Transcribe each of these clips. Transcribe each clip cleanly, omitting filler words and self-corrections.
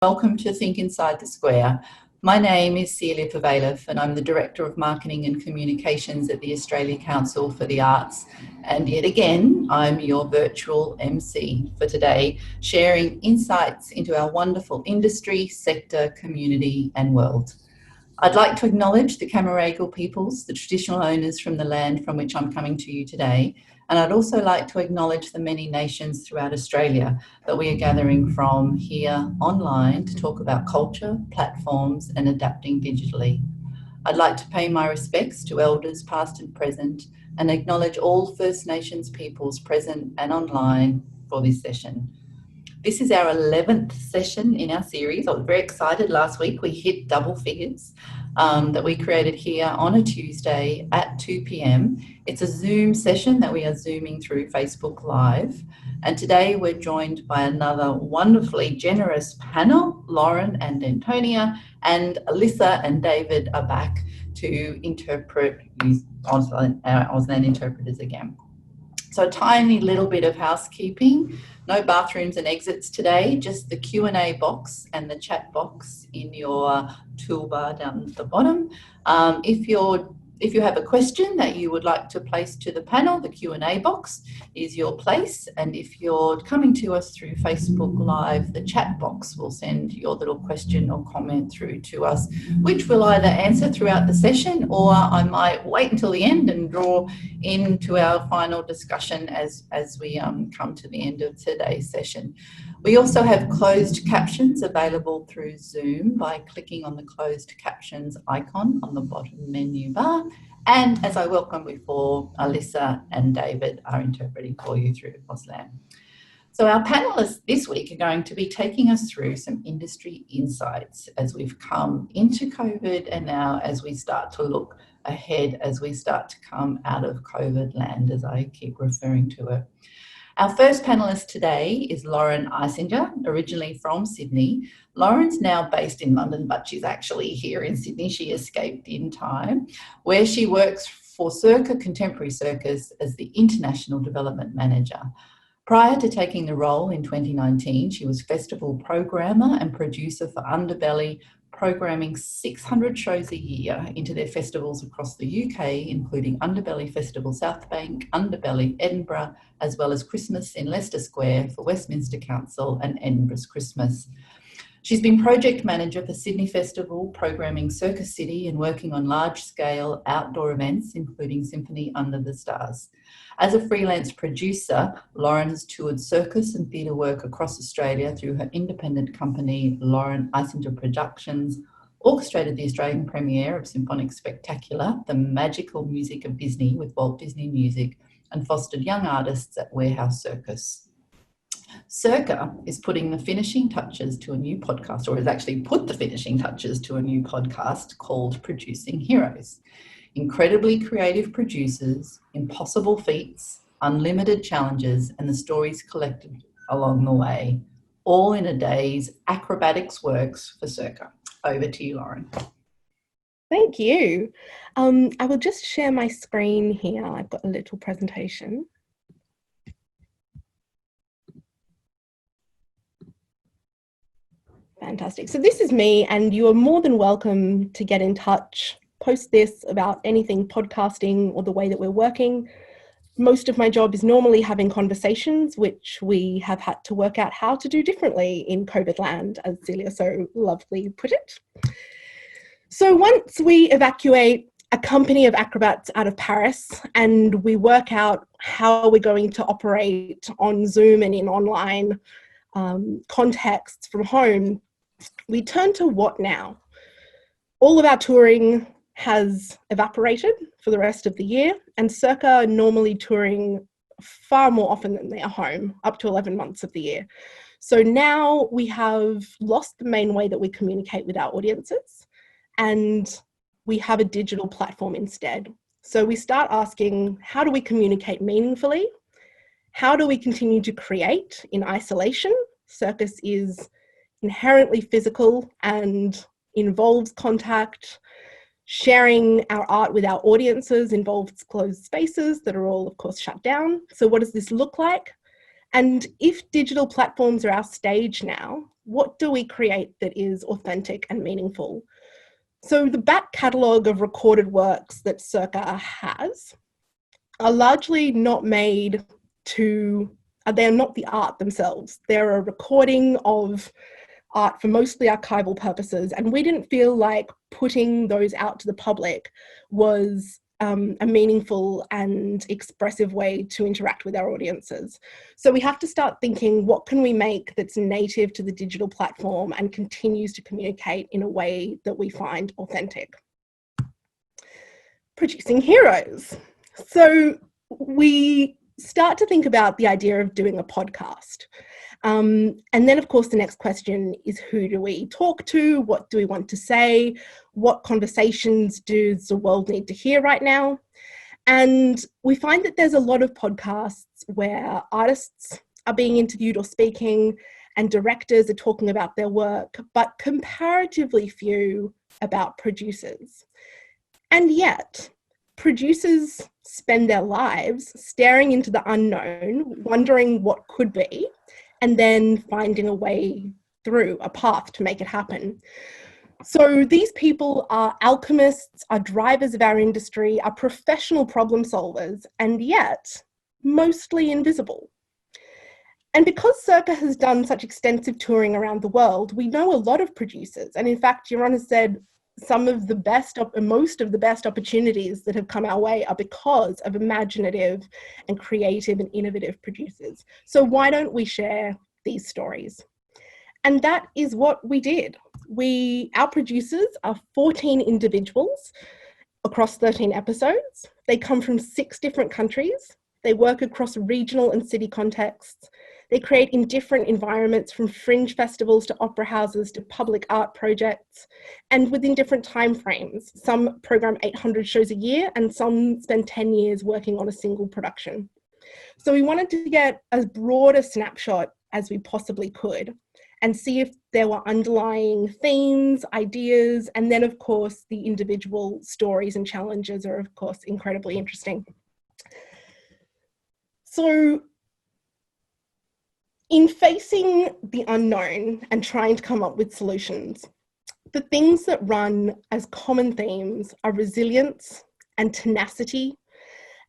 Welcome to Think Inside the Square. My name is Celia Pavelev and I'm the Director of Marketing and Communications at the Australia Council for the Arts. And yet again, I'm your virtual MC for today, sharing insights into our wonderful industry, sector, community and world. I'd like to acknowledge the Camaragal peoples, the traditional owners from the land from which I'm coming to you today. And I'd also like to acknowledge the many nations throughout Australia that we are gathering from here online to talk about culture, platforms, and adapting digitally. I'd like to pay my respects to elders past and present and acknowledge all First Nations peoples present and online for this session. This is our 11th session in our series. I was very excited last week. We hit double figures that we created here on a Tuesday at 2 p.m. It's a Zoom session that we are Zooming through Facebook Live. And today we're joined by another wonderfully generous panel. Lauren and Antonia and Alyssa and David are back to interpret, use our Auslan interpreters again. So a tiny little bit of housekeeping. No bathrooms and exits today, just the Q&A box and the chat box in your toolbar down at the bottom. If you have a question that you would like to place to the panel, the Q&A box is your place. And if you're coming to us through Facebook Live, the chat box will send your little question or comment through to us, which we'll either answer throughout the session or I might wait until the end and draw into our final discussion as we come to the end of today's session. We also have closed captions available through Zoom by clicking on the closed captions icon on the bottom menu bar. And as I welcome before, Alyssa and David are interpreting for you through Auslan. So our panelists this week are going to be taking us through some industry insights as we've come into COVID and now as we start to look ahead, as we start to come out of COVID land, as I keep referring to it. Our first panellist today is Lauren Isinger, originally from Sydney. Lauren's now based in London, but she's actually here in Sydney. She escaped in time, where she works for Circo Contemporary Circus as the International Development Manager. Prior to taking the role in 2019, she was festival programmer and producer for Underbelly, programming 600 shows a year into their festivals across the UK, including Underbelly Festival South Bank, Underbelly Edinburgh, as well as Christmas in Leicester Square for Westminster Council and Edinburgh's Christmas. She's been project manager for Sydney Festival, programming Circus City and working on large-scale outdoor events, including Symphony Under the Stars. As a freelance producer, Lauren has toured circus and theatre work across Australia through her independent company, Lauren Isinger Productions, orchestrated the Australian premiere of Symphonic Spectacular, The Magical Music of Disney with Walt Disney Music, and fostered young artists at Warehouse Circus. Circo is putting the finishing touches to a new podcast, or has actually put the finishing touches to a new podcast called Producing Heroes. Incredibly creative producers, impossible feats, unlimited challenges, and the stories collected along the way, all in a day's acrobatics works for Circo. Over to you, Lauren. Thank you. I will just share my screen here. I've got a little presentation. Fantastic. So this is me, and you are more than welcome to get in touch, post this about anything podcasting or the way that we're working. Most of my job is normally having conversations, which we have had to work out how to do differently in COVID land, as Celia so lovely put it. So once we evacuate a company of acrobats out of Paris and we work out how we're going to operate on Zoom and in online contexts from home, we turn to what now? All of our touring has evaporated for the rest of the year, and Circo are normally touring far more often than they are home, up to 11 months of the year. So now we have lost the main way that we communicate with our audiences, and we have a digital platform instead. So we start asking, how do we communicate meaningfully? How do we continue to create in isolation? Circus is inherently physical and involves contact. Sharing our art with our audiences involves closed spaces that are all, of course, shut down. So what does this look like? And if digital platforms are our stage now, what do we create that is authentic and meaningful? So the back catalogue of recorded works that Circo has are largely not made to, they're not the art themselves. They're a recording of art for mostly archival purposes, and we didn't feel like putting those out to the public was a meaningful and expressive way to interact with our audiences. So we have to start thinking, what can we make that's native to the digital platform and continues to communicate in a way that we find authentic? Producing heroes. So we start to think about the idea of doing a podcast. And then, of course, the next question is, who do we talk to? What do we want to say? What conversations does the world need to hear right now? And we find that there's a lot of podcasts where artists are being interviewed or speaking, and directors are talking about their work, but comparatively few about producers. And yet, producers spend their lives staring into the unknown, wondering what could be, and then finding a way through, a path to make it happen. So these people are alchemists, are drivers of our industry, are professional problem solvers, and yet mostly invisible. And because Circo has done such extensive touring around the world, we know a lot of producers. And in fact, Yaron has said some of the best, most of the best opportunities that have come our way are because of imaginative and creative and innovative producers. So why don't we share these stories? And that is what we did. Our producers are 14 individuals across 13 episodes. They come from 6 different countries. They work across regional and city contexts. They create in different environments, from fringe festivals to opera houses to public art projects, and within different timeframes. Some program 800 shows a year, and some spend 10 years working on a single production. So we wanted to get as broad a snapshot as we possibly could and see if there were underlying themes, ideas, and then, of course, the individual stories and challenges are, of course, incredibly interesting. So, in facing the unknown and trying to come up with solutions, the things that run as common themes are resilience and tenacity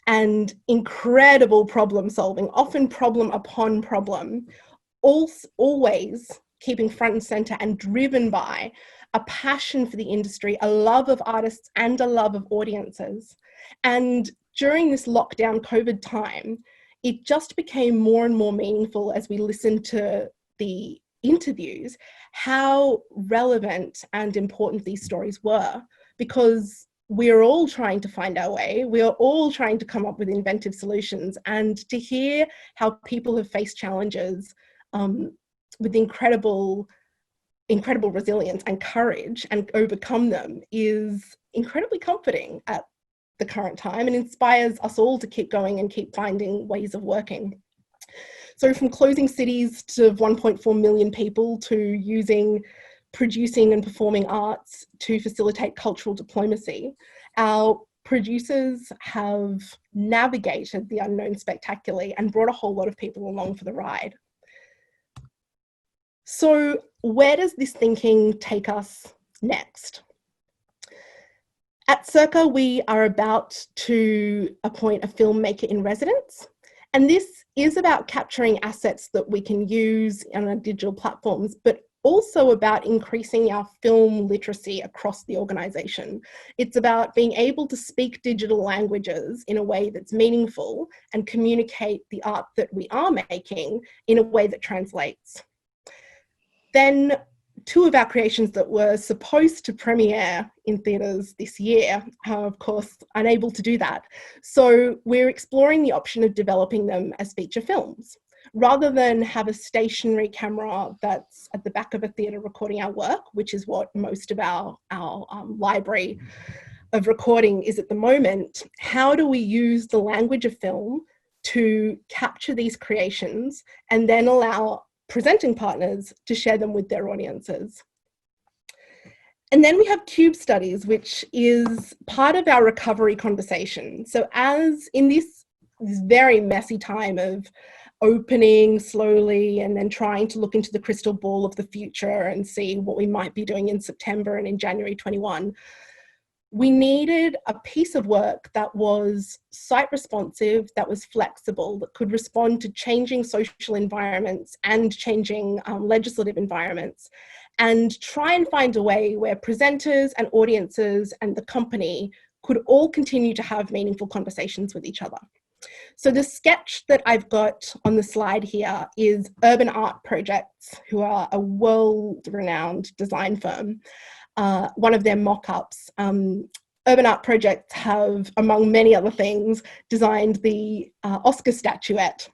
and incredible problem solving, often problem upon problem, always keeping front and center and driven by a passion for the industry, a love of artists and a love of audiences. And during this lockdown COVID time, it just became more and more meaningful as we listened to the interviews, how relevant and important these stories were, because we're all trying to find our way. We are all trying to come up with inventive solutions, and to hear how people have faced challenges with incredible resilience and courage and overcome them is incredibly comforting at the current time, and inspires us all to keep going and keep finding ways of working. So from closing cities to 1.4 million people, to using producing and performing arts to facilitate cultural diplomacy, our producers have navigated the unknown spectacularly and brought a whole lot of people along for the ride. So where does this thinking take us next? At Circo, we are about to appoint a filmmaker in residence, and this is about capturing assets that we can use on our digital platforms, but also about increasing our film literacy across the organisation. It's about being able to speak digital languages in a way that's meaningful and communicate the art that we are making in a way that translates. Then 2 of our creations that were supposed to premiere in theatres this year are, of course, unable to do that. So we're exploring the option of developing them as feature films. Rather than have a stationary camera that's at the back of a theatre recording our work, which is what most of our library of recording is at the moment, how do we use the language of film to capture these creations and then allow presenting partners to share them with their audiences? And then we have cube studies, which is part of our recovery conversation. So as in this very messy time of opening slowly and then trying to look into the crystal ball of the future and see what we might be doing in September and in January 21, we needed a piece of work that was site responsive, that was flexible, that could respond to changing social environments and changing legislative environments, and try and find a way where presenters and audiences and the company could all continue to have meaningful conversations with each other. So the sketch that I've got on the slide here is Urban Art Projects, who are a world-renowned design firm. One of their mock-ups. Urban Art Projects have, among many other things, designed the Oscar statuette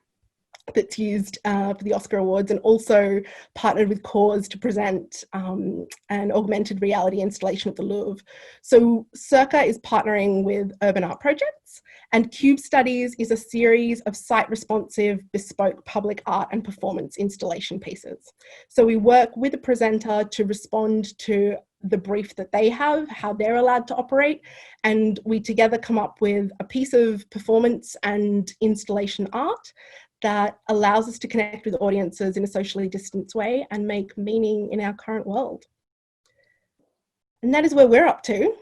that's used for the Oscar Awards, and also partnered with Cause to present an augmented reality installation at the Louvre. So Circo is partnering with Urban Art Projects, and Cube Studies is a series of site-responsive, bespoke public art and performance installation pieces. So we work with a presenter to respond to the brief that they have, how they're allowed to operate, and we together come up with a piece of performance and installation art that allows us to connect with audiences in a socially distanced way and make meaning in our current world. And that is where we're up to.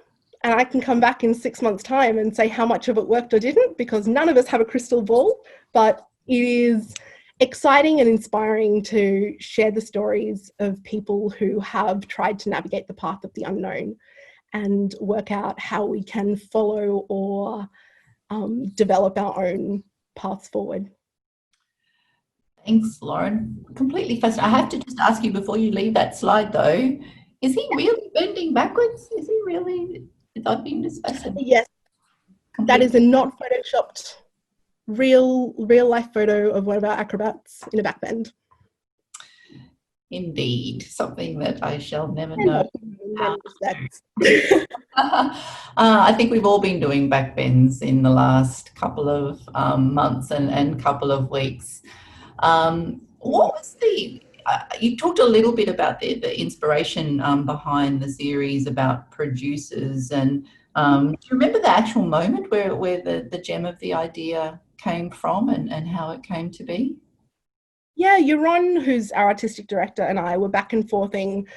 And I can come back in 6 months' time and say how much of it worked or didn't, because none of us have a crystal ball, but it is exciting and inspiring to share the stories of people who have tried to navigate the path of the unknown and work out how we can follow or develop our own paths forward. Thanks, Lauren. Completely fascinating. I have to just ask you before you leave that slide, though, is he really bending backwards? Is he really? I've been just fascinated. Yes, that is a not photoshopped, real life photo of one of our acrobats in a backbend. Indeed, something that I shall never know. I think we've all been doing backbends in the last couple of months and couple of weeks. What was you talked a little bit about the inspiration behind the series about producers, and do you remember the actual moment where the gem of the idea came from and how it came to be? Yeah, Yaron, who's our artistic director, and I were back and forthing,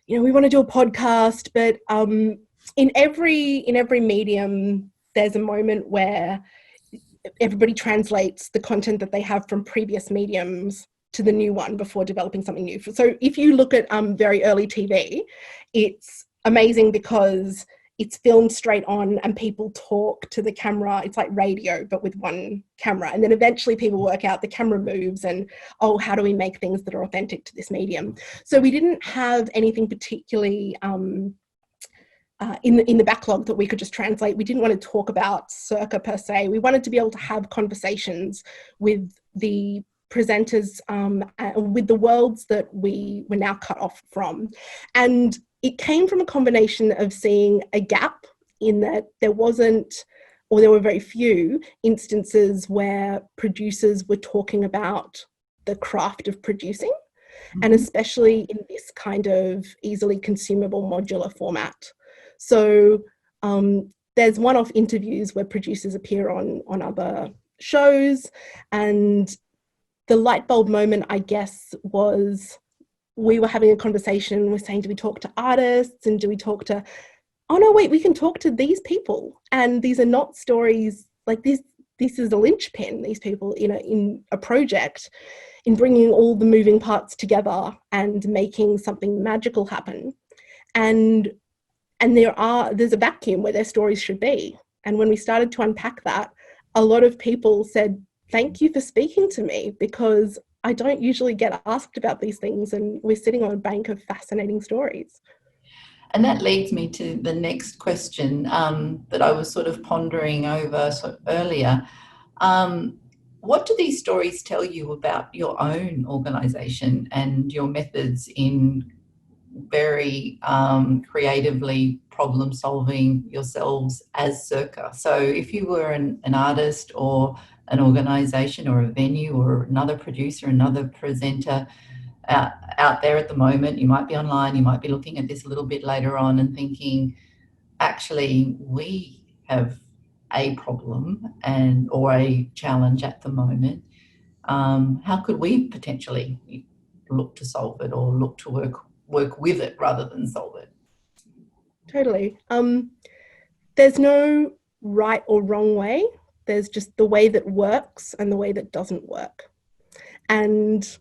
you know, we want to do a podcast, but in every medium, there's a moment where everybody translates the content that they have from previous mediums to the new one before developing something new. So if you look at very early TV, it's amazing because it's filmed straight on and people talk to the camera. It's like radio, but with one camera. And then eventually people work out the camera moves and, oh, how do we make things that are authentic to this medium? So we didn't have anything particularly in the backlog that we could just translate. We didn't want to talk about Circo per se. We wanted to be able to have conversations with the presenters, with the worlds that we were now cut off from. And it came from a combination of seeing a gap in that there wasn't, or there were very few instances where producers were talking about the craft of producing, and especially in this kind of easily consumable modular format. So there's one-off interviews where producers appear on other shows, and the light bulb moment, I guess, was we were having a conversation, we're saying, do we talk to artists and do we talk to, oh no, wait, we can talk to these people. And these are not stories like this. This is a linchpin, these people, you know, in a project, in bringing all the moving parts together and making something magical happen. And there's a vacuum where their stories should be. And when we started to unpack that, a lot of people said, thank you for speaking to me, because I don't usually get asked about these things, and we're sitting on a bank of fascinating stories. And that leads me to the next question that I was sort of pondering over earlier. What do these stories tell you about your own organisation and your methods in very creatively problem solving yourselves as Circo? So if you were an artist or an organisation or a venue or another producer, another presenter out there at the moment, you might be online, you might be looking at this a little bit later on and thinking, actually, we have a problem or a challenge at the moment. how could we potentially look to solve it, or look to work with it rather than solve it? Totally. There's no right or wrong way. There's just the way that works and the way that doesn't work. And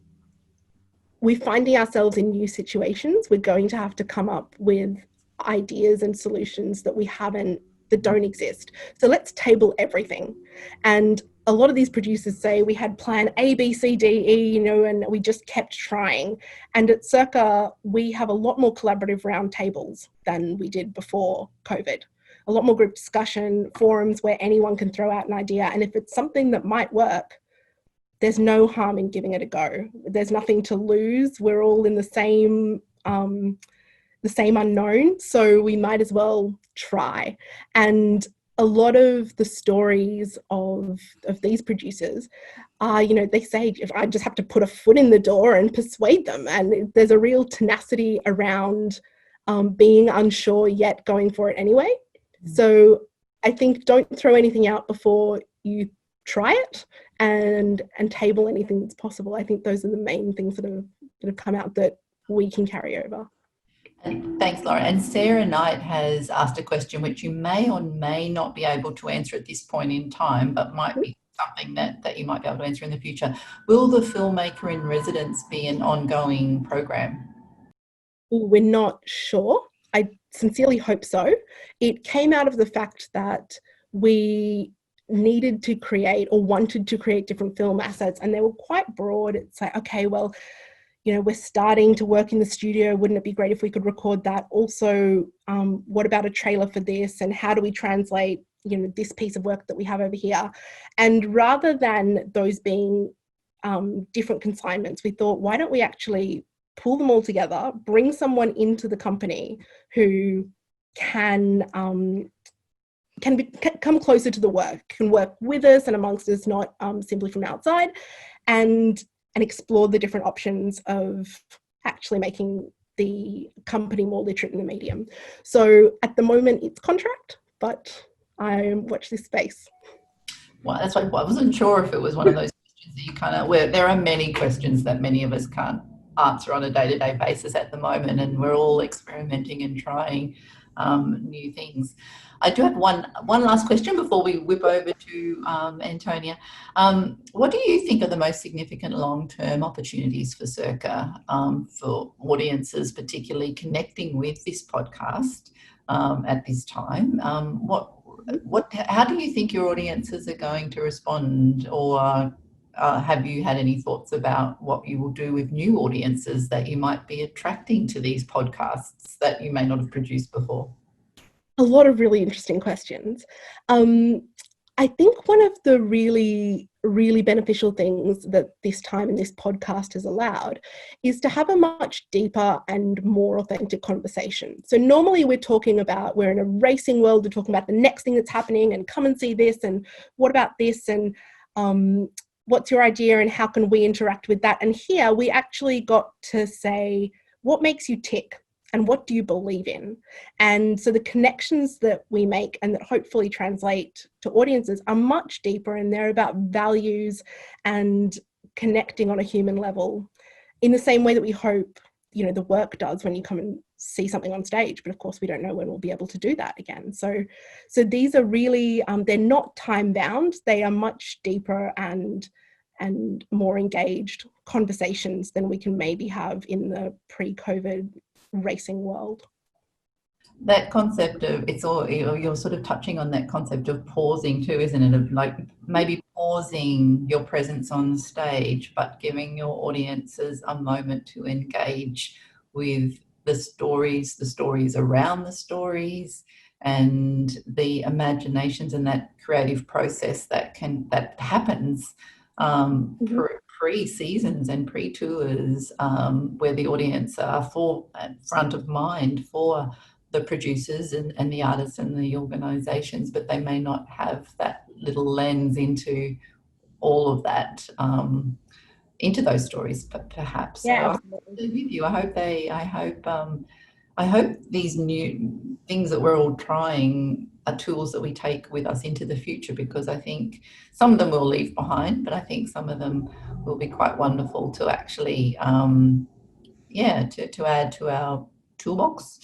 we're finding ourselves in new situations. We're going to have to come up with ideas and solutions that don't exist. So let's table everything. And a lot of these producers say we had plan A, B, C, D, E, and we just kept trying. And at Circo, we have a lot more collaborative roundtables than we did before COVID. A lot more group discussion, forums where anyone can throw out an idea. And if it's something that might work, there's no harm in giving it a go. There's nothing to lose. We're all in the same unknown, so we might as well try. And a lot of the stories of these producers are, they say, if I just have to put a foot in the door and persuade them. And there's a real tenacity around being unsure yet going for it anyway. So I think don't throw anything out before you try it, and table anything that's possible. I think those are the main things that have come out that we can carry over. And thanks, Laura. And Sarah Knight has asked a question which you may or may not be able to answer at this point in time, but might be something that you might be able to answer in the future. Will the filmmaker in residence be an ongoing program? We're not sure. I sincerely hope so. It came out of the fact that we needed to create or wanted to create different film assets, and they were quite broad. It's like, okay, well, we're starting to work in the studio. Wouldn't it be great if we could record that? Also, what about a trailer for this? And how do we translate, this piece of work that we have over here? And rather than those being different consignments, we thought, why don't we actually pull them all together, bring someone into the company who can come closer to the work, can work with us and amongst us, not simply from outside, and explore the different options of actually making the company more literate in the medium. So at the moment it's contract, but I watch this space. Well, that's why I wasn't sure if it was one of those questions that you kind of, where there are many questions that many of us can't answer on a day-to-day basis at the moment, and we're all experimenting and trying new things. I do have one last question before we whip over to Antonia. What do you think are the most significant long-term opportunities for Circo, for audiences, particularly connecting with this podcast at this time? How do you think your audiences are going to respond, or have you had any thoughts about what you will do with new audiences that you might be attracting to these podcasts that you may not have produced before? A lot of really interesting questions. I think one of the really, really beneficial things that this time and this podcast has allowed is to have a much deeper and more authentic conversation. So normally we're in a racing world, we're talking about the next thing that's happening and come and see this and what about this and what's your idea and how can we interact with that? And here we actually got to say, what makes you tick? And what do you believe in? And so the connections that we make and that hopefully translate to audiences are much deeper, and they're about values and connecting on a human level in the same way that we hope, the work does when you come and see something on stage. But of course, we don't know when we'll be able to do that again. So these are really, they're not time bound. They are much deeper and more engaged conversations than we can maybe have in the pre-COVID racing world. That concept of you're sort of touching on that concept of pausing too, isn't it? Of like maybe pausing your presence on stage, but giving your audiences a moment to engage with the stories around the stories, and the imaginations and that creative process that happens pre-seasons and pre-tours, where the audience are front of mind for the producers and the artists and the organisations, but they may not have that little lens into all of that, into those stories, perhaps. Yeah, so I'm with you. I hope these new things that we're all trying are tools that we take with us into the future, because I think some of them we'll leave behind, but I think some of them will be quite wonderful to actually, to add to our toolbox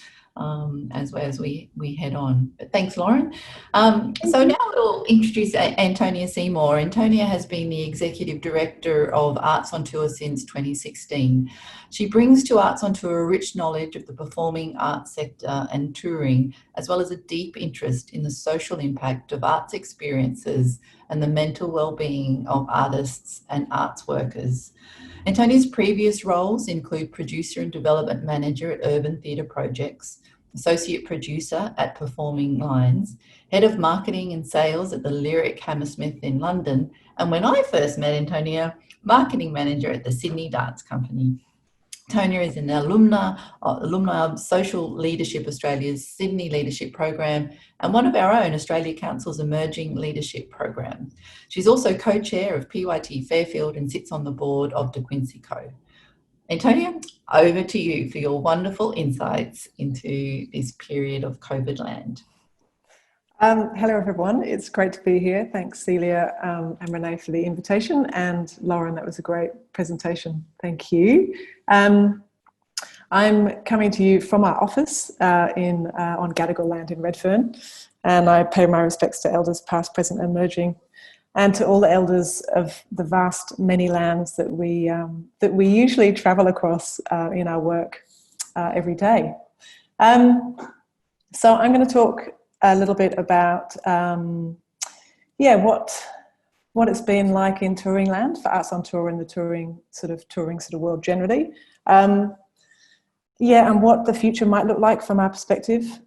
as we head on. But thanks, Lauren. So now we'll introduce Antonia Seymour. Antonia has been the Executive Director of Arts on Tour since 2016. She brings to Arts on Tour a rich knowledge of the performing arts sector and touring, as well as a deep interest in the social impact of arts experiences and the mental well-being of artists and arts workers. Antonia's previous roles include producer and development manager at Urban Theatre Projects, associate producer at Performing Lines, head of marketing and sales at the Lyric Hammersmith in London, and when I first met Antonia, marketing manager at the Sydney Dance Company. Antonia is an alumna of Social Leadership Australia's Sydney Leadership Program and one of our own Australia Council's Emerging Leadership Program. She's also co-chair of PYT Fairfield and sits on the board of the Quincey Co. Antonia, over to you for your wonderful insights into this period of COVID land. Hello everyone, it's great to be here. Thanks Celia and Renee for the invitation, and Lauren, that was a great presentation. Thank you. I'm coming to you from our office on Gadigal land in Redfern, and I pay my respects to elders past, present and emerging, and to all the elders of the vast many lands that we usually travel across in our work every day. So I'm going to talk a little bit about what it's been like in touring land for Arts on Tour and the touring world generally. And what the future might look like from our perspective.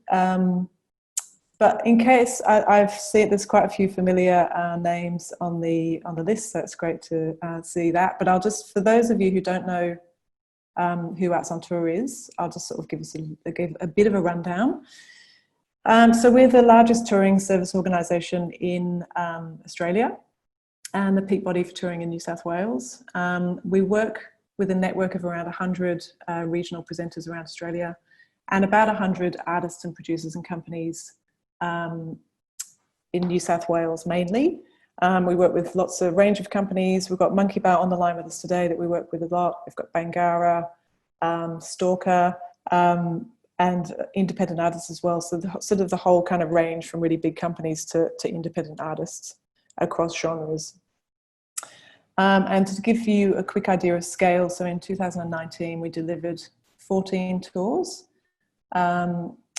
But in case I've seen there's quite a few familiar names on the list, so it's great to see that. But I'll just, for those of you who don't know who Arts on Tour is, I'll just sort of give a bit of a rundown. So we're the largest touring service organisation in Australia and the peak body for touring in New South Wales. We work with a network of around 100 regional presenters around Australia and about 100 artists and producers and companies in New South Wales mainly. We work with lots of range of companies. We've got Monkey Bar on the line with us today that we work with a lot. We've got Bangara, Stalker, and independent artists as well. So the whole kind of range from really big companies to independent artists across genres. And to give you a quick idea of scale, so in 2019 we delivered 14 tours at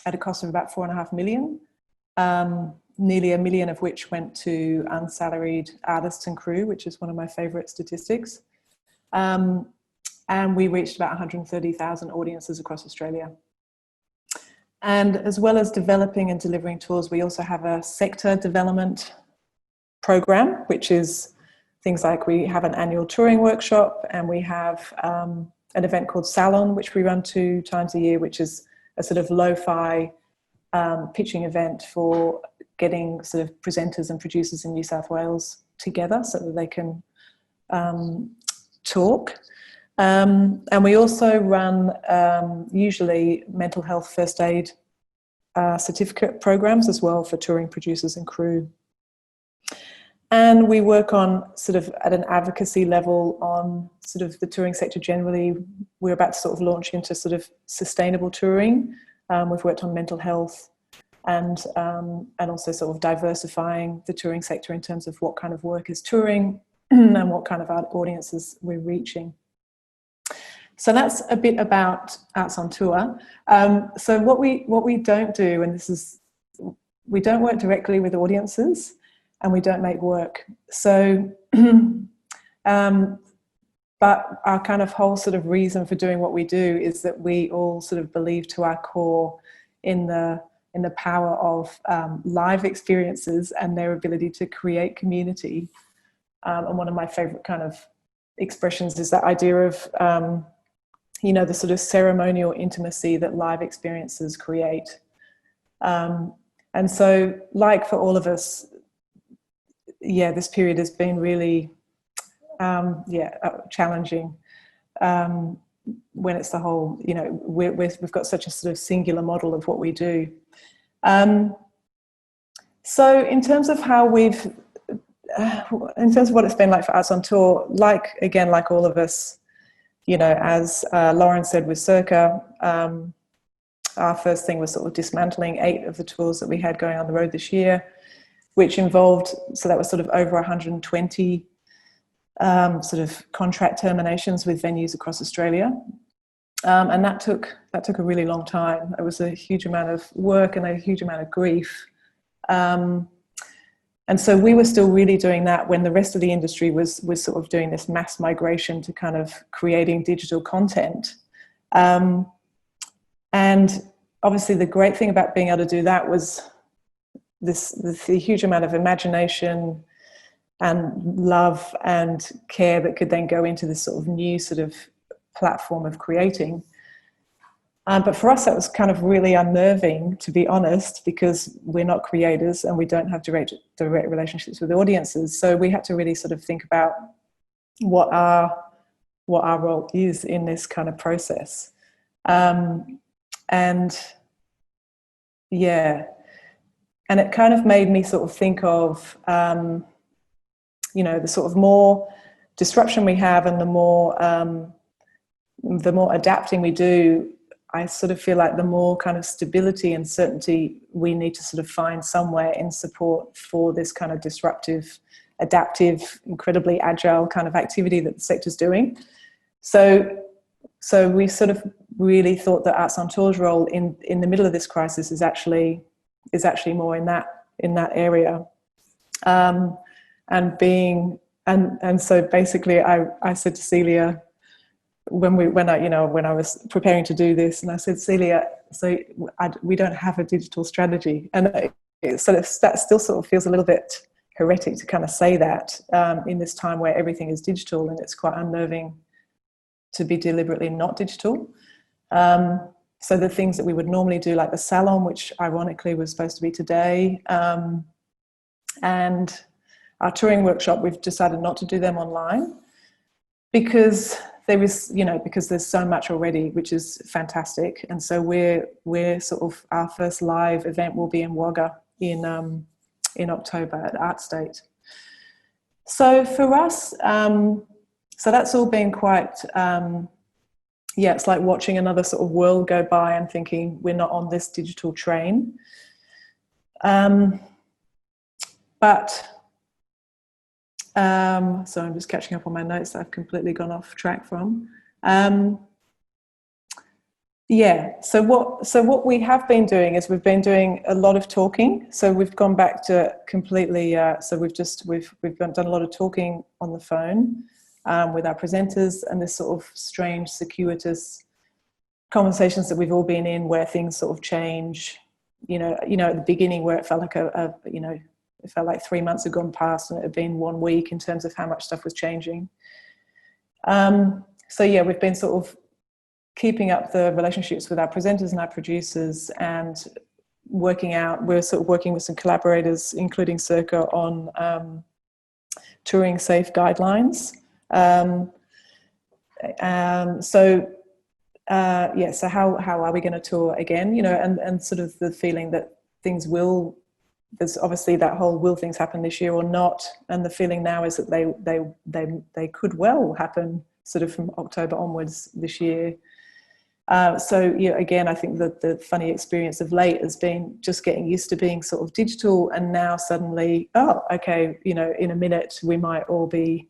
a cost of about $4.5 million, nearly $1 million of which went to unsalaried artists and crew, which is one of my favourite statistics. And we reached about 130,000 audiences across Australia. And as well as developing and delivering tours, we also have a sector development program, which is things like we have an annual touring workshop, and we have an event called Salon, which we run 2 times a year, which is a sort of lo-fi pitching event for getting sort of presenters and producers in New South Wales together so that they can talk. And we also run usually mental health first aid certificate programs as well for touring producers and crew. And we work on sort of at an advocacy level on sort of the touring sector generally. We're about to sort of launch into sort of sustainable touring. We've worked on mental health and also sort of diversifying the touring sector in terms of what kind of work is touring and what kind of audiences we're reaching. So that's a bit about Arts on Tour. So what we don't do, and this is, we don't work directly with audiences and we don't make work. So, but our kind of whole sort of reason for doing what we do is that we all sort of believe to our core in the power of live experiences and their ability to create community. And one of my favorite kind of expressions is that idea of, the sort of ceremonial intimacy that live experiences create. And so, like for all of us, this period has been really, challenging. when it's the whole, you know, we've got such a sort of singular model of what we do. So in terms of how we've, in terms of what it's been like for Arts on Tour, like all of us, you know, as Lauren said with Circo, our first thing was sort of dismantling 8 of the tours that we had going on the road this year, which involved, so that was sort of over 120 sort of contract terminations with venues across Australia. And that took a really long time. It was a huge amount of work and a huge amount of grief. And so we were still really doing that when the rest of the industry was sort of doing this mass migration to kind of creating digital content. And obviously the great thing about being able to do that was the huge amount of imagination and love and care that could then go into this sort of new sort of platform of creating. But for us, that was kind of really unnerving, to be honest, because we're not creators and we don't have direct relationships with audiences. So we had to really sort of think about what our role is in this kind of process. And yeah, and it kind of made me sort of think of, you know, the sort of more disruption we have and the more adapting we do, I sort of feel like the more kind of stability and certainty we need to sort of find somewhere in support for this kind of disruptive, adaptive, incredibly agile kind of activity that the sector's doing. So we sort of really thought that Arts on Tour's role in the middle of this crisis is actually more in that area. And so basically I said to Celia, when I was preparing to do this, and I said, Celia, so we don't have a digital strategy, and that still sort of feels a little bit heretic to kind of say that in this time where everything is digital, and it's quite unnerving to be deliberately not digital. So the things that we would normally do, like the salon, which ironically was supposed to be today, and our touring workshop, we've decided not to do them online because because there's so much already, which is fantastic. And so we're sort of, our first live event will be in Wagga in October at Art State. So for us, so that's all been quite, it's like watching another sort of world go by and thinking we're not on this digital train. So I'm just catching up on my notes that I've completely gone off track from. So what we have been doing is we've been doing a lot of talking. So we've gone back to completely. So we've done a lot of talking on the phone with our presenters, and this sort of strange, circuitous conversations that we've all been in, where things sort of change. You know, at the beginning where it felt like it felt like 3 months had gone past and it had been 1 week in terms of how much stuff was changing. So yeah, we've been sort of keeping up the relationships with our presenters and our producers and we're sort of working with some collaborators, including Circo, on touring safe guidelines. So how are we going to tour again? You know, and sort of the feeling that there's obviously that whole will things happen this year or not, and the feeling now is that they could well happen sort of from October onwards this year. So again, I think that the funny experience of late has been just getting used to being sort of digital, and now suddenly, oh, okay, in a minute we might all be,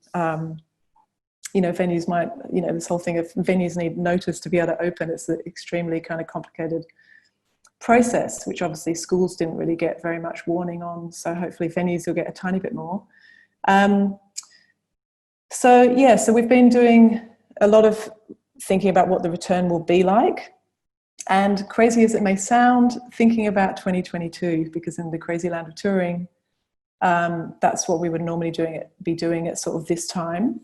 venues might, this whole thing of venues need notice to be able to open. It's an extremely kind of complicated process, which obviously schools didn't really get very much warning on, so hopefully venues will get a tiny bit more. So we've been doing a lot of thinking about what the return will be like, and crazy as it may sound, thinking about 2022, because in the crazy land of touring, that's what we would normally be doing at sort of this time.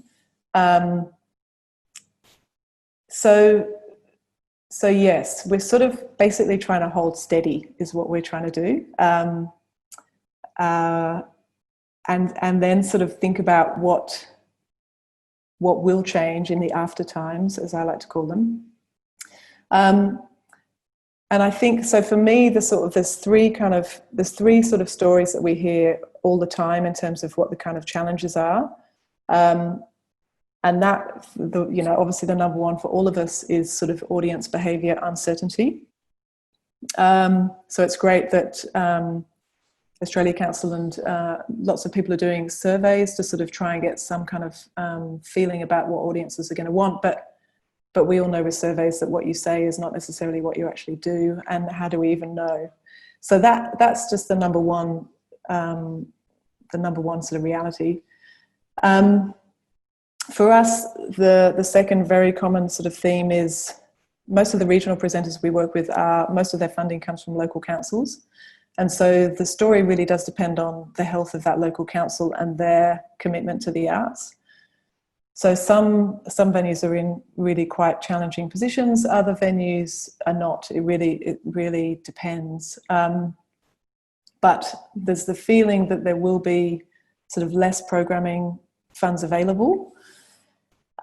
So yes, we're sort of basically trying to hold steady is what we're trying to do. And then sort of think about what what will change in the after times, as I like to call them. And I think, so for me, there's three sort of stories that we hear all the time in terms of what the kind of challenges are. And that, obviously the number one for all of us is sort of audience behaviour uncertainty. So it's great that Australia Council and lots of people are doing surveys to sort of try and get some kind of feeling about what audiences are going to want. But we all know with surveys that what you say is not necessarily what you actually do, and how do we even know? So that's just the number one sort of reality. For us, the second very common sort of theme is most of the regional presenters we work with most of their funding comes from local councils. And so the story really does depend on the health of that local council and their commitment to the arts. So some venues are in really quite challenging positions, other venues are not. It really depends. But there's the feeling that there will be sort of less programming funds available,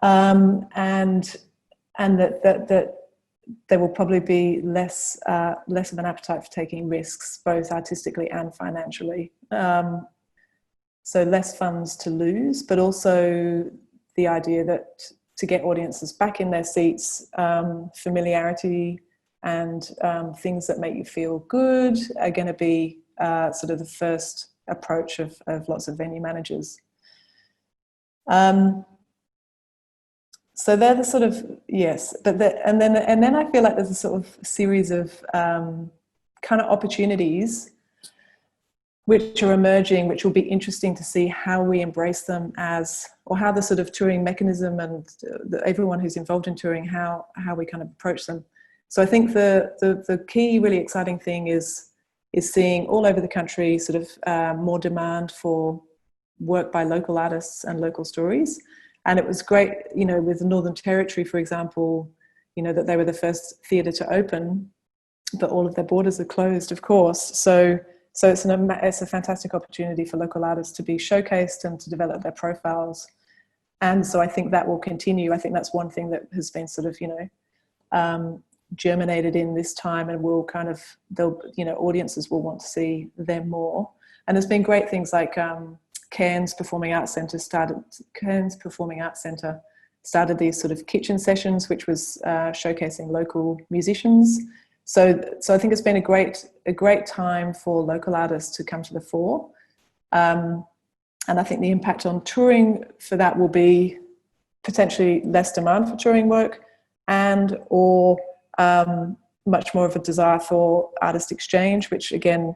and that there will probably be less of an appetite for taking risks, both artistically and financially. So less funds to lose, but also the idea that to get audiences back in their seats, familiarity and things that make you feel good are going to be sort of the first approach of lots of venue managers. So they're the sort of, yes, but and then I feel like there's a sort of series of kind of opportunities which are emerging, which will be interesting to see how we embrace them or how the sort of touring mechanism and everyone who's involved in touring, how we kind of approach them. So I think the key really exciting thing is seeing all over the country sort of more demand for work by local artists and local stories. And it was great, with the Northern Territory, for example, that they were the first theatre to open, but all of their borders are closed, of course. So it's a fantastic opportunity for local artists to be showcased and to develop their profiles. And so I think that will continue. I think that's one thing that has been sort of, germinated in this time, and will kind of, audiences will want to see them more. And there's been great things like Cairns Performing Arts Centre started these sort of kitchen sessions, which was showcasing local musicians. So I think it's been a great time for local artists to come to the fore. And I think the impact on touring for that will be potentially less demand for touring work or much more of a desire for artist exchange, which again,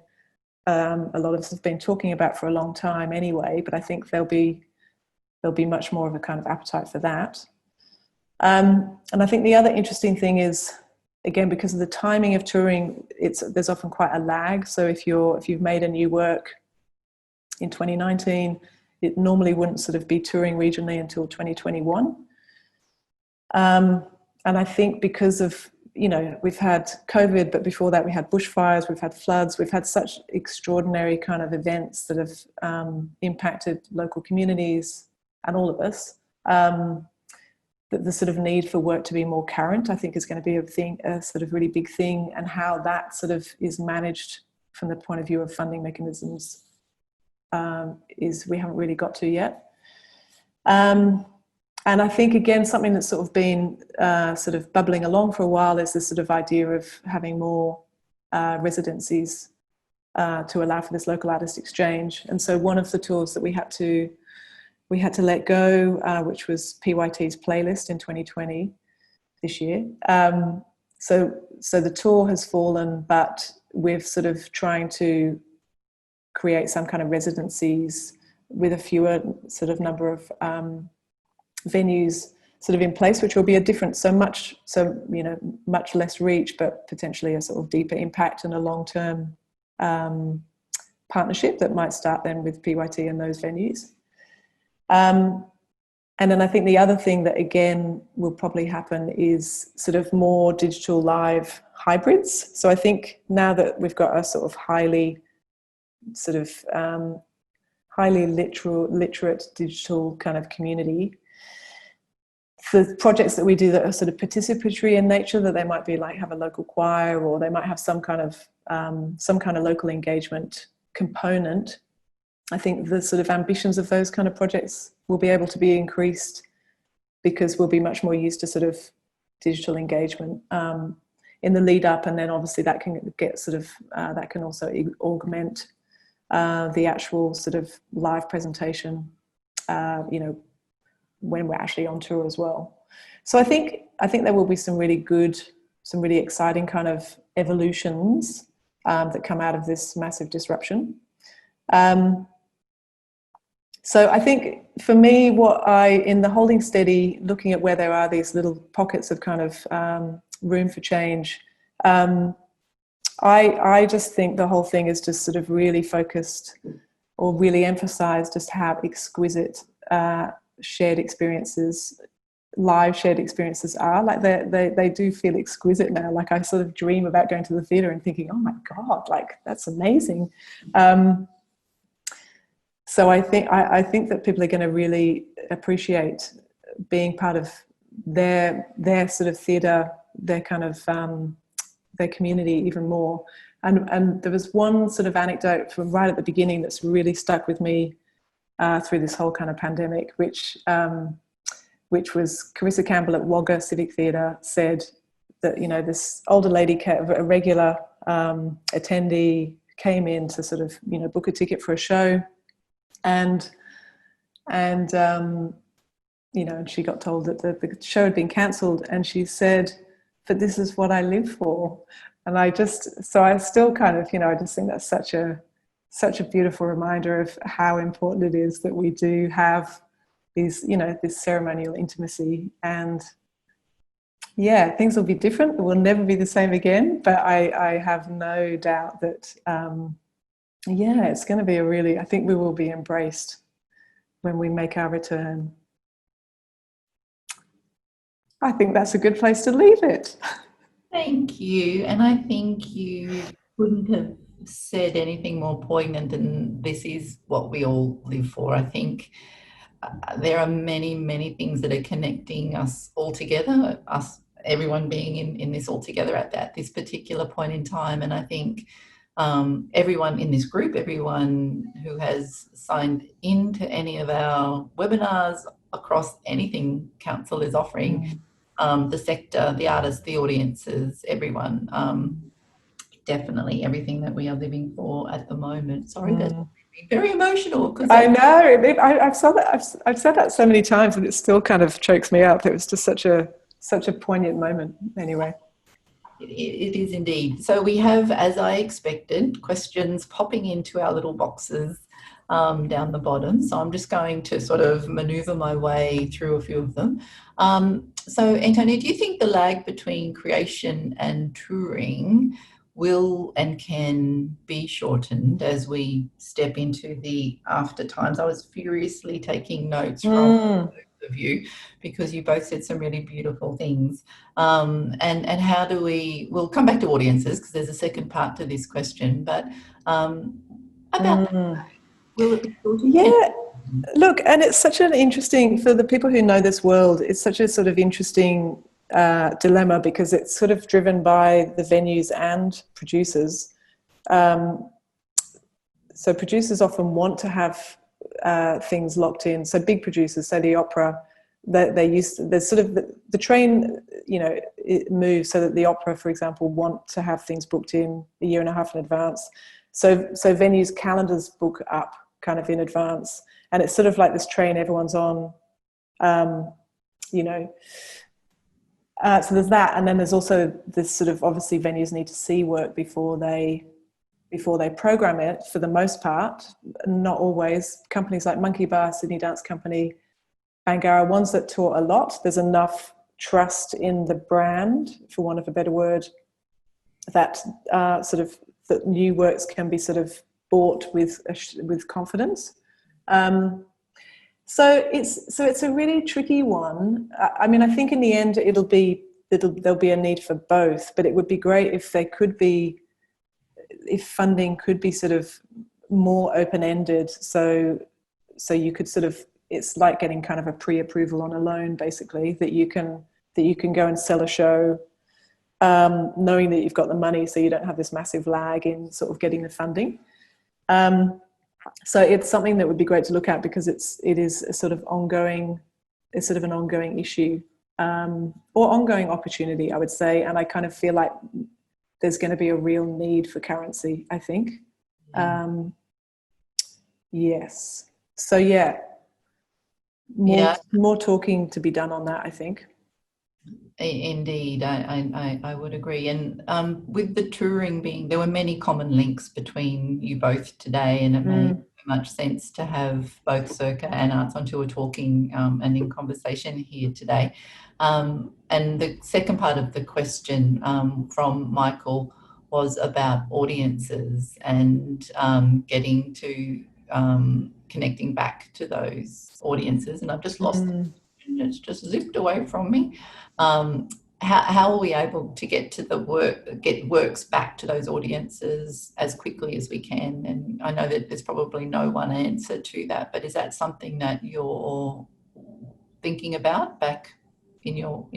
a lot of us have been talking about for a long time anyway, but I think there'll be much more of a kind of appetite for that. And I think the other interesting thing is, again, because of the timing of touring, there's often quite a lag. So if you've made a new work in 2019, it normally wouldn't sort of be touring regionally until 2021. And I think because of, we've had COVID, but before that we had bushfires, we've had floods, we've had such extraordinary kind of events that have impacted local communities and all of us, that the sort of need for work to be more current, I think, is going to be a sort of really big thing, and how that sort of is managed from the point of view of funding mechanisms is we haven't really got to yet. And I think, again, something that's sort of been sort of bubbling along for a while is this sort of idea of having more residencies to allow for this local artist exchange. And so one of the tours that we had to let go, which was PYT's playlist in 2020, this year. So the tour has fallen, but we're sort of trying to create some kind of residencies with a fewer sort of number of venues sort of in place, which will be much less reach, but potentially a sort of deeper impact and a long-term partnership that might start then with PYT and those venues. And then I think the other thing that again will probably happen is sort of more digital live hybrids. So I think now that we've got a sort of highly literate digital kind of community, for projects that we do that are sort of participatory in nature, that they might be like have a local choir, or they might have some kind of local engagement component. I think the sort of ambitions of those kind of projects will be able to be increased because we'll be much more used to sort of digital engagement in the lead up, and then obviously that can get sort of that can also augment the actual sort of live presentation, you know, when we're actually on tour as well. So I think there will be some really good, some really exciting kind of evolutions that come out of this massive disruption. So I think for me, in the holding steady, looking at where there are these little pockets of kind of room for change, I just think the whole thing is just sort of really focused or really emphasized just how exquisite shared experiences, live shared experiences are. Like they do feel exquisite now. Like I sort of dream about going to the theatre and thinking, oh my God, like that's amazing. So I think that people are going to really appreciate being part of their sort of theatre, their kind of their community even more. And there was one sort of anecdote from right at the beginning that's really stuck with me through this whole kind of pandemic, which was Carissa Campbell at Wagga Civic Theatre said that, you know, this older lady, a regular attendee, came in to sort of, you know, book a ticket for a show, and you know, and she got told that the show had been cancelled, and she said, but this is what I live for. And I still kind of, you know, I just think that's such a beautiful reminder of how important it is that we do have these, you know, this ceremonial intimacy. And yeah, things will be different. It will never be the same again, but I have no doubt that, yeah, it's going to be I think we will be embraced when we make our return. I think that's a good place to leave it. Thank you. And I think you couldn't have said anything more poignant than this is what we all live for. I think there are many, many things that are connecting us all together, everyone being in this all together at this particular point in time. And I think everyone in this group, everyone who has signed into any of our webinars across anything Council is offering, the sector, the artists, the audiences, everyone, definitely everything that we are living for at the moment. Sorry, that's very emotional. I know. I've said that so many times, and it still kind of chokes me up. It was just such a poignant moment. Anyway. It is indeed. So we have, as I expected, questions popping into our little boxes down the bottom. So I'm just going to sort of maneuver my way through a few of them. So Antonia, do you think the lag between creation and touring will and can be shortened as we step into the after times? I was furiously taking notes from both of you because you both said some really beautiful things. And how do we'll come back to audiences because there's a second part to this question, but about will it be shortened? Yeah. Look, and it's such an interesting, for the people who know this world, it's such a sort of interesting dilemma because it's sort of driven by the venues and producers. So producers often want to have things locked in. So big producers, say the opera, there's sort of the train, you know, it moves so that the opera, for example, want to have things booked in a year and a half in advance. So venues' calendars book up kind of in advance. And it's sort of like this train everyone's on, you know. So there's that, and then there's also this sort of, obviously venues need to see work before they program it, for the most part, not always. Companies like Monkey Bar, Sydney Dance Company, Bangarra, ones that tour a lot, there's enough trust in the brand, for want of a better word, that sort of that new works can be sort of bought with confidence. So it's a really tricky one. I mean, I think in the end there'll be a need for both, but it would be great if funding could be sort of more open-ended, so you could sort of it's like getting kind of a pre-approval on a loan, basically, that you can go and sell a show, knowing that you've got the money, so you don't have this massive lag in sort of getting the funding. So it's something that would be great to look at, because it is a sort of ongoing, it's sort of an ongoing issue, or ongoing opportunity, I would say. And I kind of feel like there's going to be a real need for currency, I think. Yes. So yeah, more talking to be done on that, I think. Indeed, I would agree. And with the touring being, there were many common links between you both today, and it made much sense to have both Circo and Arts on Tour talking and in conversation here today. And the second part of the question from Michael was about audiences and getting to connecting back to those audiences. And I've just lost it. It's just zipped away from me. How are we able to get works back to those audiences as quickly as we can? And I know that there's probably no one answer to that, but is that something that you're thinking about back in your?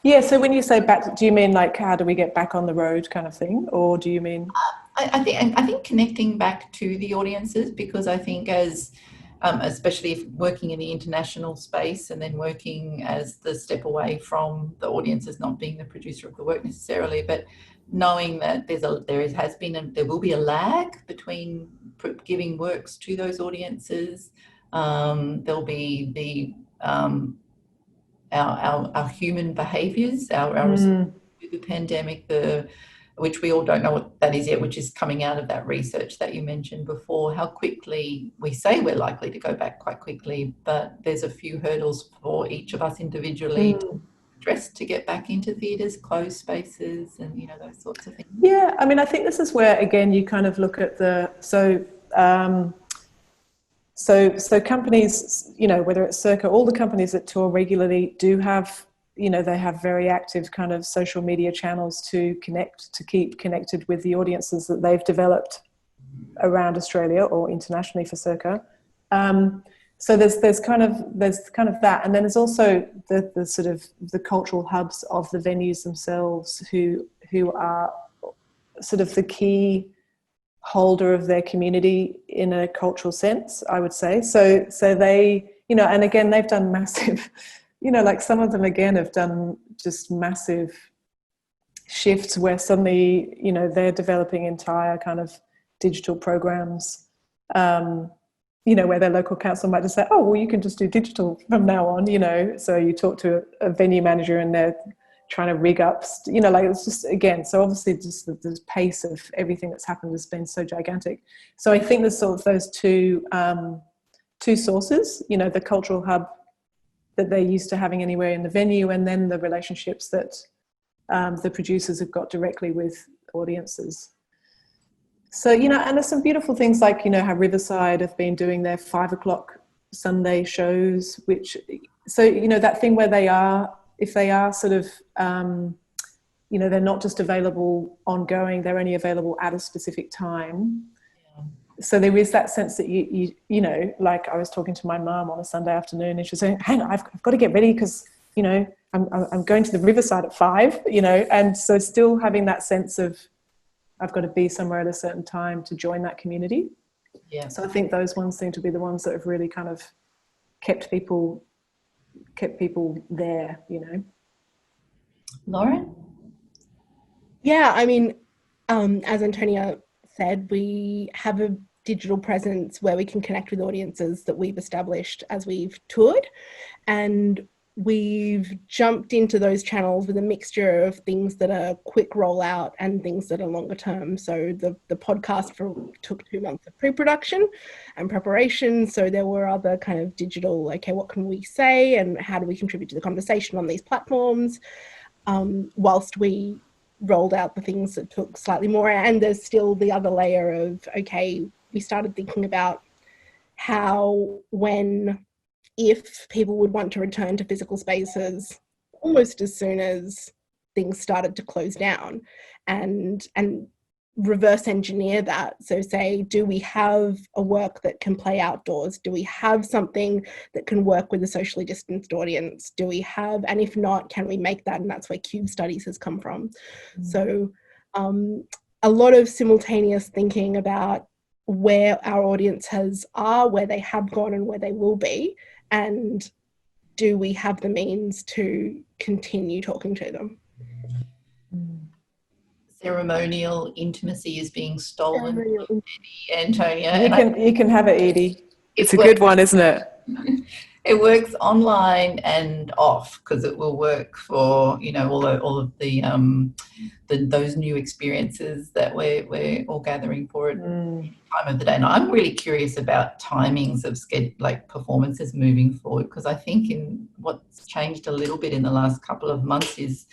Yeah. So when you say back, do you mean like how do we get back on the road kind of thing, or do you mean? I think connecting back to the audiences, because I think as especially if working in the international space and then working as the step away from the audiences not being the producer of the work necessarily, but knowing that there will be a lag between giving works to those audiences. There'll be our human behaviours, our response to the pandemic, which we all don't know what that is yet, which is coming out of that research that you mentioned before, how quickly we say we're likely to go back quite quickly, but there's a few hurdles for each of us individually to address to get back into theatres, closed spaces, and, those sorts of things. Yeah, I mean, I think this is where, again, you kind of look at so companies, whether it's Circo, all the companies that tour regularly do have, they have very active kind of social media channels to keep connected with the audiences that they've developed around Australia or internationally for Circo. So there's kind of that, and then there's also the sort of the cultural hubs of the venues themselves, who are sort of the key holder of their community in a cultural sense, I would say. So they, and again, they've done massive. Like some of them, again, have done just massive shifts where suddenly, they're developing entire kind of digital programs, where their local council might just say, oh, well, you can just do digital from now on, So you talk to a venue manager and they're trying to rig up, it's just, again, so obviously just the pace of everything that's happened has been so gigantic. So I think there's sort of those two sources, the cultural hub that they're used to having anywhere in the venue, and then the relationships that the producers have got directly with audiences. So, and there's some beautiful things like, how Riverside have been doing their 5:00 Sunday shows, which, so, that thing where if they are sort of, they're not just available ongoing, they're only available at a specific time. So there is that sense that you like I was talking to my mum on a Sunday afternoon and she was saying, hang on, I've got to get ready because, I'm going to the Riverside at 5, and so still having that sense of I've got to be somewhere at a certain time to join that community. Yeah. So I think those ones seem to be the ones that have really kind of kept people there, Lauren? Yeah, I mean, as Antonia said, we have a digital presence where we can connect with audiences that we've established as we've toured, and we've jumped into those channels with a mixture of things that are quick rollout and things that are longer term. So the podcast took 2 months of pre-production and preparation. So there were other kind of digital, okay, what can we say and how do we contribute to the conversation on these platforms, whilst we rolled out the things that took slightly more. And there's still the other layer of, okay, we started thinking about how, when, if people would want to return to physical spaces almost as soon as things started to close down. And reverse engineer that. So say, do we have a work that can play outdoors? Do we have something that can work with a socially distanced audience? Do we have, and if not, can we make that? And that's where cube studies has come from. So a lot of simultaneous thinking about where our audiences are, where they have gone and where they will be, and do we have the means to continue talking to them? Ceremonial intimacy is being stolen from Antonia. You can have it, Edie. It's a works, good one, isn't it? It works online and off, because it will work for, you know, all of the those new experiences that we're all gathering for at time of the day. And I'm really curious about timings of like performances moving forward, because I think in what's changed a little bit in the last couple of months is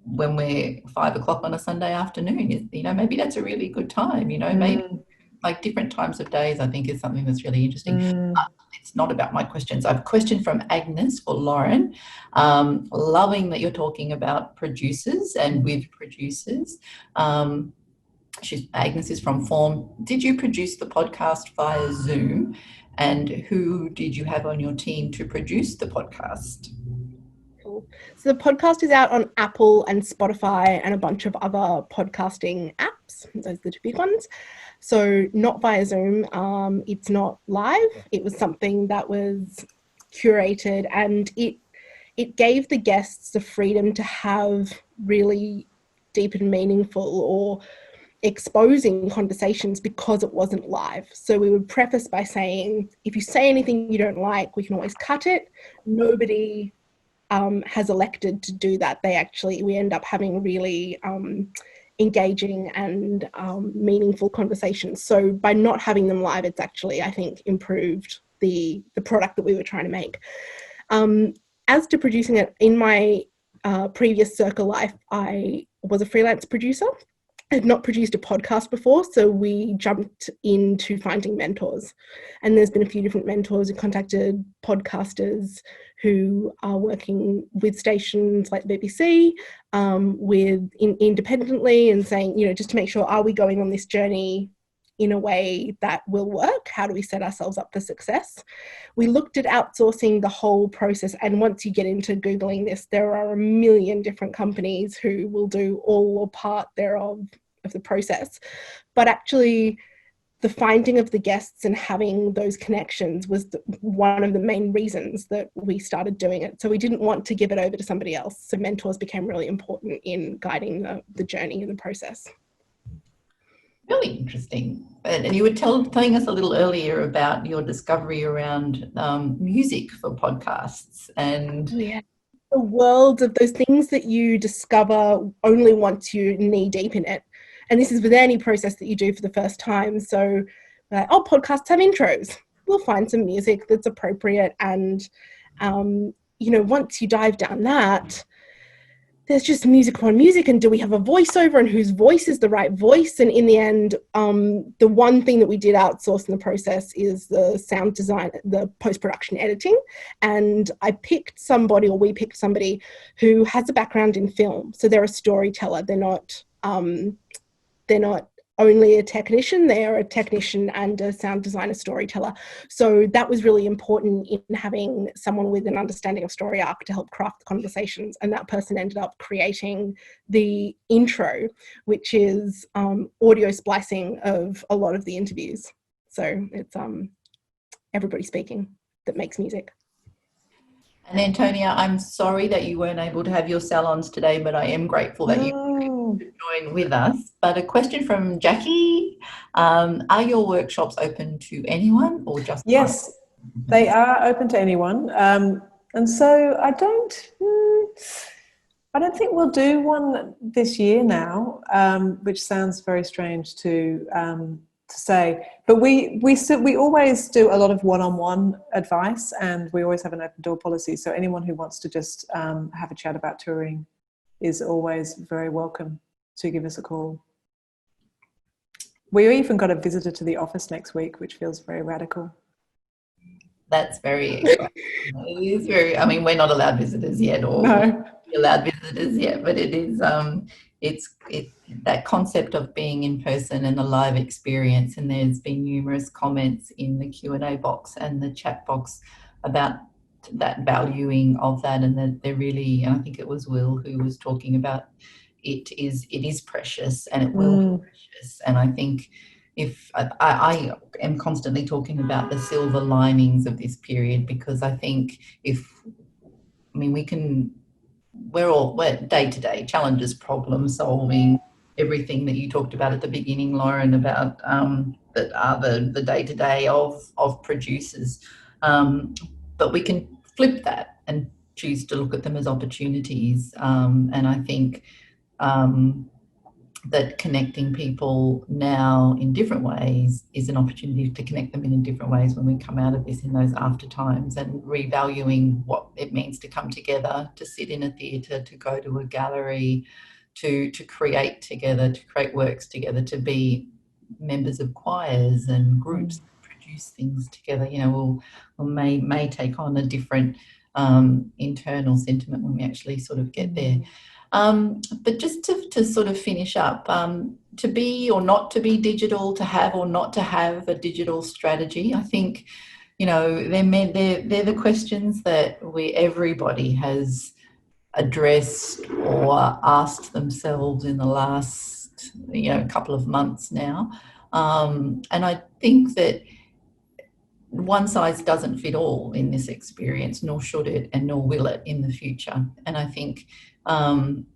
when we're 5 o'clock on a Sunday afternoon, you know, maybe that's a really good time, you know, maybe like different times of days, I think is something that's really interesting. It's not about my questions. I have a question from Agnes for Lauren. Loving that you're talking about producers and with producers. Agnes is from Form. Did you produce the podcast via Zoom? And who did you have on your team to produce the podcast? So the podcast is out on Apple and Spotify and a bunch of other podcasting apps. Those are the two big ones. So not via Zoom. It's not live. It was something that was curated, and it gave the guests the freedom to have really deep and meaningful or exposing conversations because it wasn't live. So we would preface by saying, if you say anything you don't like, we can always cut it. Nobody has elected to do that. We end up having really engaging and meaningful conversations. So by not having them live, it's actually, I think, improved the product that we were trying to make. As to producing it, in my previous Circo life, I was a freelance producer. I had not produced a podcast before, so we jumped into finding mentors. And there's been a few different mentors who contacted podcasters who are working with stations like the BBC, independently, and saying, you know, just to make sure, are we going on this journey in a way that will work? How do we set ourselves up for success? We looked at outsourcing the whole process, and once you get into Googling this, there are a million different companies who will do all or part thereof of the process. But actually, the finding of the guests and having those connections was one of the main reasons that we started doing it. So we didn't want to give it over to somebody else. So mentors became really important in guiding the journey and the process. Really interesting. And you were telling us a little earlier about your discovery around music for podcasts. And yeah, the world of those things that you discover only once you're knee deep in it. And this is with any process that you do for the first time. So, podcasts have intros. We'll find some music that's appropriate. And, you know, once you dive down that, there's just music upon music. And do we have a voiceover, and whose voice is the right voice? And in the end, the one thing that we did outsource in the process is the sound design, the post-production editing. And we picked somebody who has a background in film. So they're a storyteller. They're not only a technician, they're a technician and a sound designer storyteller. So that was really important in having someone with an understanding of story arc to help craft the conversations. And that person ended up creating the intro, which is audio splicing of a lot of the interviews. So it's everybody speaking that makes music. And Antonia, I'm sorry that you weren't able to have your salons today, but I am grateful that you were able to join with us. But a question from Jackie, are your workshops open to anyone or just? Yes, they are open to anyone. And so I don't think we'll do one this year now, which sounds very strange to say, but we always do a lot of one-on-one advice, and we always have an open door policy. So anyone who wants to just have a chat about touring is always very welcome to give us a call. We even got a visitor to the office next week, which feels very radical. That's very exciting. It is very, I mean, we're not allowed visitors yet, or allowed visitors yet, but it is that concept of being in person and the live experience, and there's been numerous comments in the Q&A box and the chat box about that valuing of that, and that they're really, and I think it was Will who was talking about it is precious, and it will be precious. And I think if I am constantly talking about the silver linings of this period, because I think we're day to day challenges, problem solving, everything that you talked about at the beginning, Lauren, about that are the day to day of producers. But we can flip that and choose to look at them as opportunities. And I think that connecting people now in different ways is an opportunity to connect them in different ways when we come out of this, in those after times, and revaluing what it means to come together, to sit in a theatre, to go to a gallery, to create together, to create works together, to be members of choirs and groups, produce things together. You know, we'll may take on a different internal sentiment when we actually sort of get there. But just to sort of finish up, to be or not to be digital, to have or not to have a digital strategy, I think, you know, they're the questions that everybody has addressed or asked themselves in the last, you know, couple of months now. And I think that one size doesn't fit all in this experience, nor should it, and nor will it in the future. And I think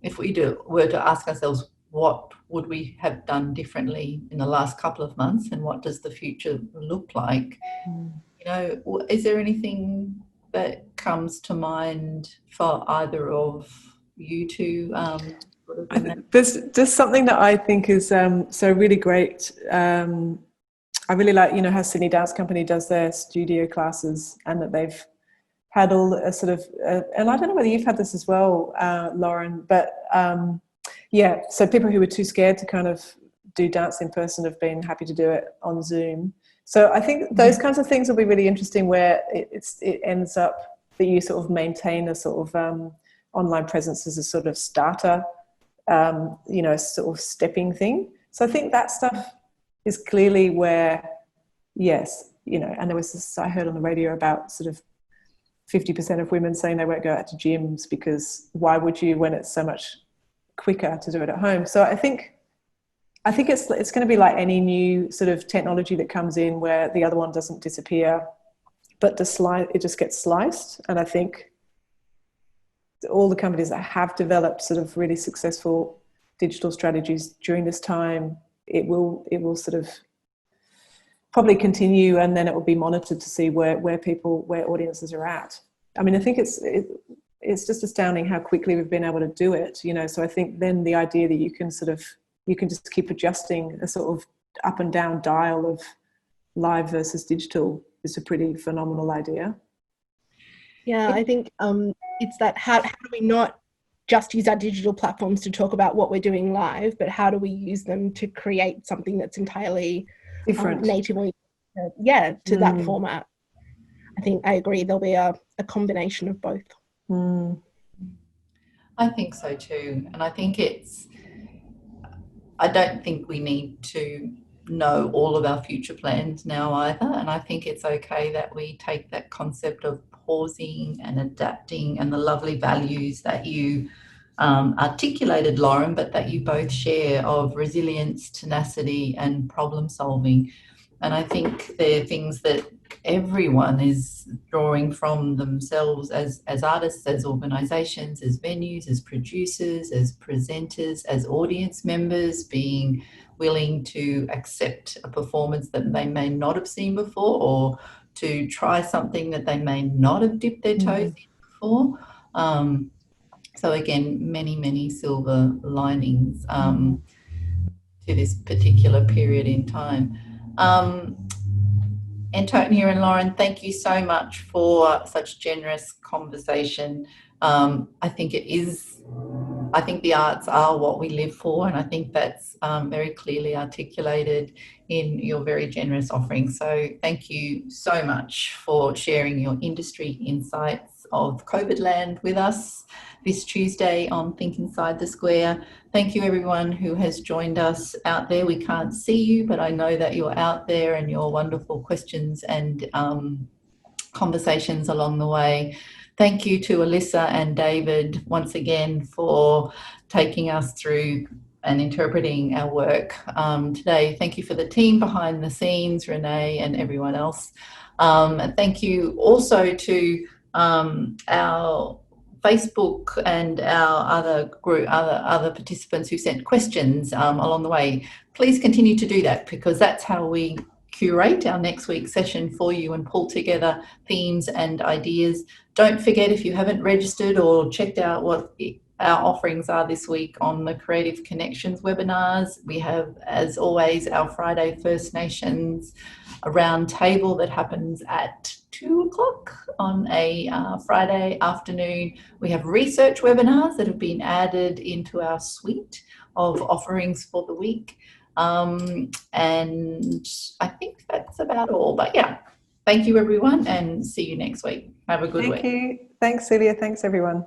if we were to ask ourselves, what would we have done differently in the last couple of months, and what does the future look like? You know, is there anything that comes to for either of you two? There's just something that I think is so really great. I really like, you know, how Sydney Dance Company does their studio classes, and that they've had all a sort of, and I don't know whether you've had this as well, Lauren, but yeah, so people who were too scared to kind of do dance in person have been happy to do it on Zoom. So I think those kinds of things will be really interesting, where it ends up that you sort of maintain a sort of online presence as a sort of starter, you know, sort of stepping thing. So I think that stuff is clearly where, yes, you know, and there was this, I heard on the radio about sort of 50% of women saying they won't go out to gyms because why would you when it's so much quicker to do it at home? So I think it's going to be like any new sort of technology that comes in, where the other one doesn't disappear, but it just gets sliced. And I think all the companies that have developed sort of really successful digital strategies during this time, it will sort of probably continue, and then it will be monitored to see where audiences are at. I mean, I think it's just astounding how quickly we've been able to do it, you know. So I think then the idea that you can just keep adjusting a sort of up and down dial of live versus digital is a pretty phenomenal idea. Yeah, I think it's that how do we not just use our digital platforms to talk about what we're doing live, but how do we use them to create something that's entirely different, natively, to that format? I think I agree. There'll be a combination of both. I think so too, and I think I don't think we need to know all of our future plans now either, and I think it's okay that we take that concept of pausing and adapting and the lovely values that you articulated, Lauren, but that you both share, of resilience, tenacity and problem solving. And I think they're things that everyone is drawing from themselves as artists, as organisations, as venues, as producers, as presenters, as audience members, being willing to accept a performance that they may not have seen before, or to try something that they may not have dipped their toes in before. So again, many, many silver linings to this particular period in time. Antonia and Lauren, thank you so much for such generous conversation. I think it is I think the arts are what we live for, and I think that's very clearly articulated in your very generous offering. So thank you so much for sharing your industry insights of COVID land with us this Tuesday on Think Inside the Square. Thank you everyone who has joined us out there. We can't see you, but I know that you're out there, and your wonderful questions and conversations along the way. Thank you to Alyssa and David once again for taking us through and interpreting our work today. Thank you for the team behind the scenes, Renee and everyone else. And thank you also to our Facebook and our other group, other participants who sent questions along the way. Please continue to do that, because that's how we curate our next week's session for you and pull together themes and ideas. Don't forget, if you haven't registered or checked out what our offerings are this week on the Creative Connections webinars, we have, as always, our Friday First Nations round table that happens at 2 o'clock on a Friday afternoon. We have research webinars that have been added into our suite of offerings for the week. And I think that's about all. But yeah, thank you everyone, and see you next week. Have a good week. Thank you. Thanks, Celia. Thanks, everyone.